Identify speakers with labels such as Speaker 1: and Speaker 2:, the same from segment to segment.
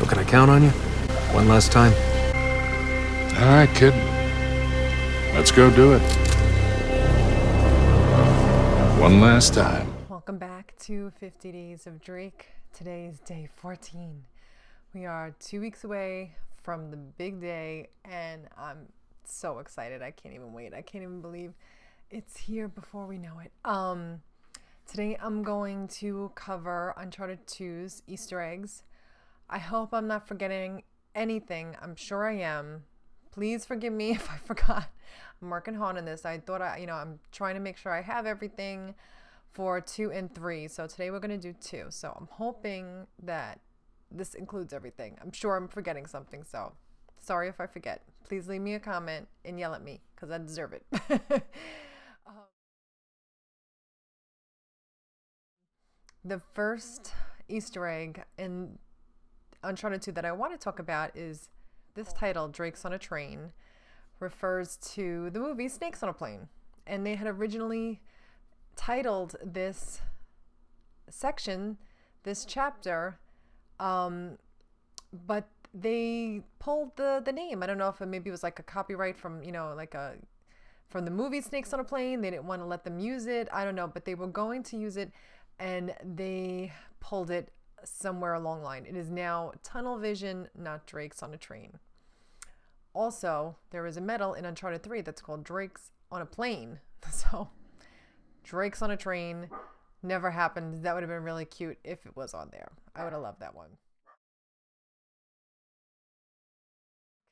Speaker 1: So can I count on you? One last time?
Speaker 2: All right, kid. Let's go do it. One last time.
Speaker 3: Welcome back to 50 Days of Drake. Today is day 14. We are 2 weeks away from the big day, and I'm so excited. I can't even wait. I can't even believe it's here before we know it. Today I'm going to cover Uncharted 2's Easter eggs. I hope I'm not forgetting anything. I'm sure I am. Please forgive me if I forgot. I'm working hard on this. I thought I'm trying to make sure I have everything for 2 and 3. So today we're going to do 2. So I'm hoping that this includes everything. I'm sure I'm forgetting something. So sorry if I forget. Please leave me a comment and yell at me because I deserve it. The first Easter egg in Uncharted 2 that I want to talk about is this title, Drake's on a Train, refers to the movie Snakes on a Plane. And they had originally titled this section, this chapter, but they pulled the name. I don't know if maybe it was like a copyright from, from the movie Snakes on a Plane. They didn't want to let them use it. I don't know, but they were going to use it, and they pulled it somewhere along the line. It is now Tunnel Vision, not Drake's on a Train. Also, there is a medal in Uncharted 3 that's called Drake's on a Plane. So, Drake's on a Train never happened. That would have been really cute if it was on there. I would have loved that one.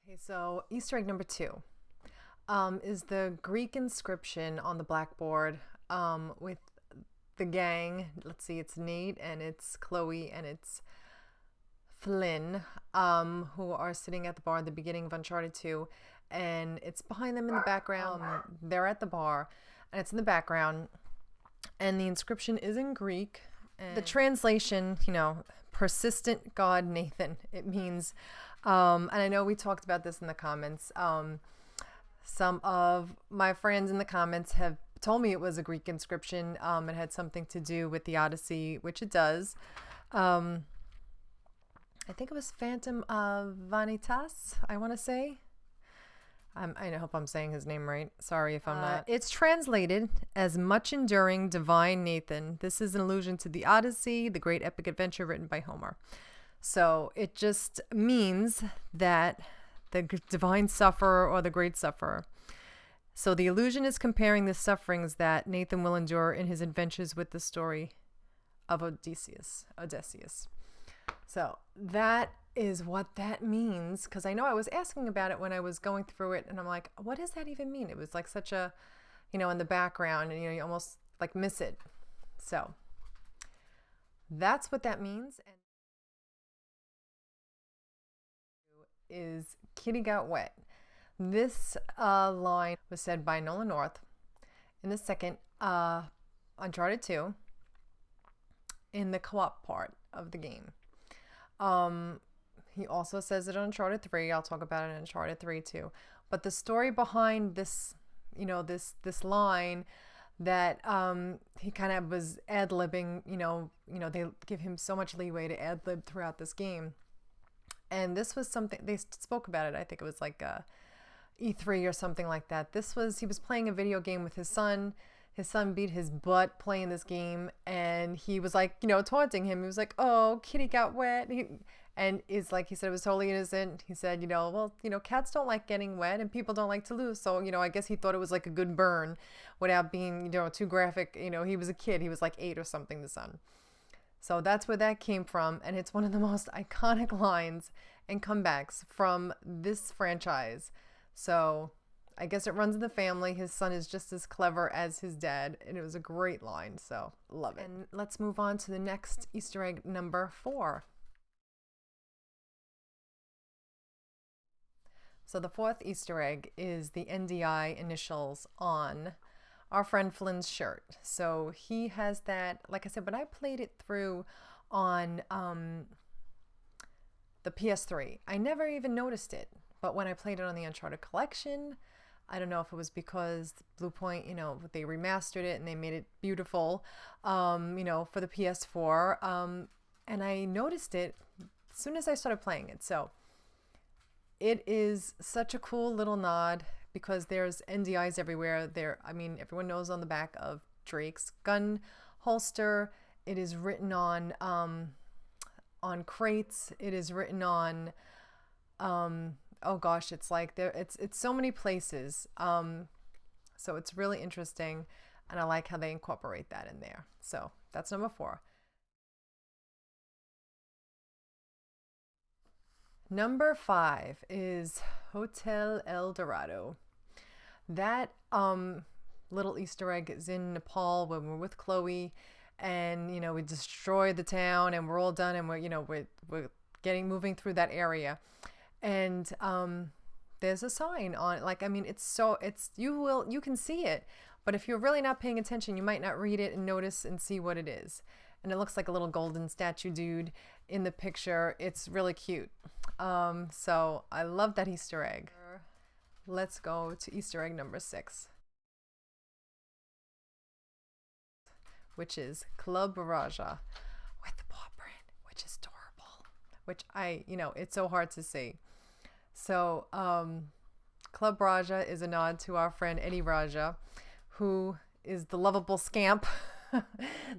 Speaker 3: Okay, so Easter egg number 2 is the Greek inscription on the blackboard with the gang. Let's see, it's Nate and it's Chloe and it's Flynn, who are sitting at the bar at the beginning of Uncharted 2, and it's behind them in the background. They're at the bar, and it's in the background, and the inscription is in Greek. And the translation, persistent God Nathan. It means, and I know we talked about this in the comments. Some of my friends in the comments have told me it was a Greek inscription. It had something to do with the Odyssey, which it does. I think it was Phantom of Vanitas, I want to say. I hope I'm saying his name right. Sorry if I'm not. It's translated as much enduring divine Nathan. This is an allusion to the Odyssey, the great epic adventure written by Homer. So it just means that the divine sufferer or the great sufferer. So the allusion is comparing the sufferings that Nathan will endure in his adventures with the story of Odysseus. So that is what that means, because I know I was asking about it when I was going through it, and I'm like, what does that even mean? It was like such a, in the background, and you almost like miss it. So that's what that means. And is Kitty Got Wet. This line was said by Nolan North in the second Uncharted 2 in the co-op part of the game. He also says it on Uncharted 3. I'll talk about it in Uncharted 3 too. But the story behind this, this line that he kind of was ad-libbing, they give him so much leeway to ad-lib throughout this game. And this was something, they spoke about it, I think it was like E3 or something like that. He was playing a video game with his son. His son beat his butt playing this game, and he was like, taunting him. He was like, "Oh, Kitty got wet." And is like, he said it was totally innocent. He said, cats don't like getting wet and people don't like to lose. So, I guess he thought it was like a good burn without being, too graphic. He was a kid. He was like 8 or something, the son. So that's where that came from. And it's one of the most iconic lines and comebacks from this franchise. So I guess it runs in the family. His son is just as clever as his dad, and it was a great line, so love it. And let's move on to the next Easter egg, number 4. So the fourth Easter egg is the NDI initials on our friend Flynn's shirt. So he has that, like I said, when I played it through on the PS3, I never even noticed it. But when I played it on the Uncharted collection, I don't know if it was because Blue Point, they remastered it and they made it beautiful, for the PS4. And I noticed it soon as I started playing it. So it is such a cool little nod because there's NDIs everywhere. I mean, everyone knows on the back of Drake's gun holster. It is written on crates. It is written on oh gosh, it's like there. It's so many places. So it's really interesting, and I like how they incorporate that in there. So that's number 4. Number 5 is Hotel El Dorado. That little Easter egg is in Nepal when we're with Chloe, and you know we destroy the town, and we're all done, and we're moving through that area, and there's a sign on it. Like, I mean, you can see it, but if you're really not paying attention, you might not read it and notice and see what it is. And it looks like a little golden statue dude in the picture. It's really cute. So I love that Easter egg. Let's go to Easter egg number 6, which is Club Raja with the paw print, which is adorable, which it's so hard to see. So Club Raja is a nod to our friend Eddie Raja, who is the lovable scamp,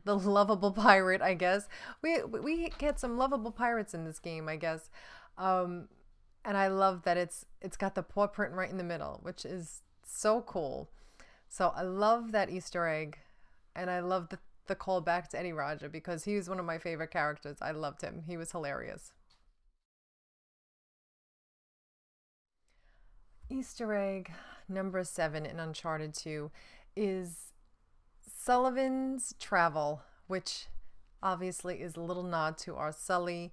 Speaker 3: the lovable pirate, I guess. We get some lovable pirates in this game, I guess. And I love that it's got the paw print right in the middle, which is so cool. So I love that Easter egg, and I love the callback to Eddie Raja because he was one of my favorite characters. I loved him. He was hilarious. Easter egg number 7 in Uncharted 2 is Sullivan's travel, which obviously is a little nod to our Sully.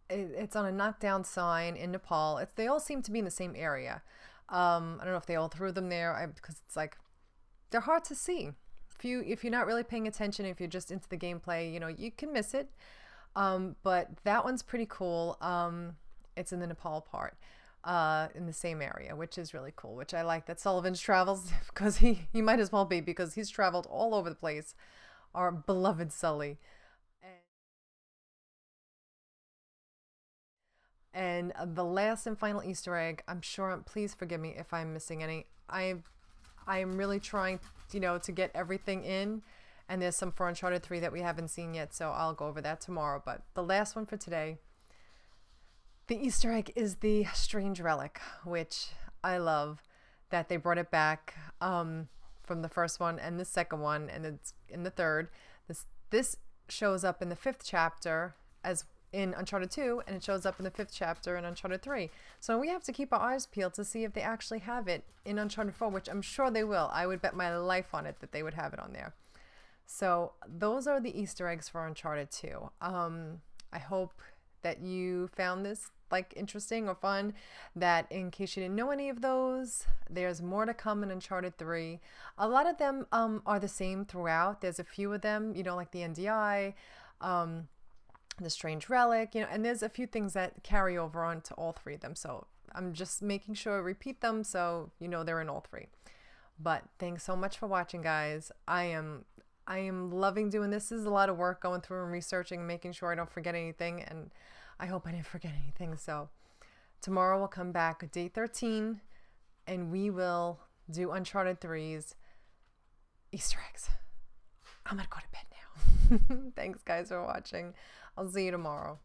Speaker 3: It's on a knockdown sign in Nepal. They all seem to be in the same area. I don't know if they all threw them there because it's like they're hard to see. If you're not really paying attention, if you're just into the gameplay, you can miss it. But that one's pretty cool. It's in the Nepal part, in the same area, which is really cool, which I like that Sullivan's travels because he might as well be because he's traveled all over the place, our beloved Sully. And the last and final Easter egg, please forgive me if I'm missing any. I am really trying, to get everything in, and there's some for Uncharted 3 that we haven't seen yet, so I'll go over that tomorrow. But the last one for today, the Easter egg is the strange relic, which I love that they brought it back from the first one and the second one, and it's in the third. This shows up in the 5th chapter as in Uncharted 2, and it shows up in the 5th chapter in Uncharted 3. So we have to keep our eyes peeled to see if they actually have it in Uncharted 4, which I'm sure they will. I would bet my life on it that they would have it on there. So those are the Easter eggs for Uncharted 2. I hope that you found this interesting or fun, that in case you didn't know any of those, there's more to come in Uncharted 3. A lot of them are the same throughout. There's a few of them, like the NDI, the strange relic, and there's a few things that carry over onto all 3 of them. So I'm just making sure I repeat them so they're in all 3. But thanks so much for watching, guys. I am loving doing this. This is a lot of work going through and researching and making sure I don't forget anything, and I hope I didn't forget anything. So tomorrow we'll come back day 13 and we will do Uncharted 3's Easter eggs. I'm gonna go to bed now. Thanks guys for watching. I'll see you tomorrow.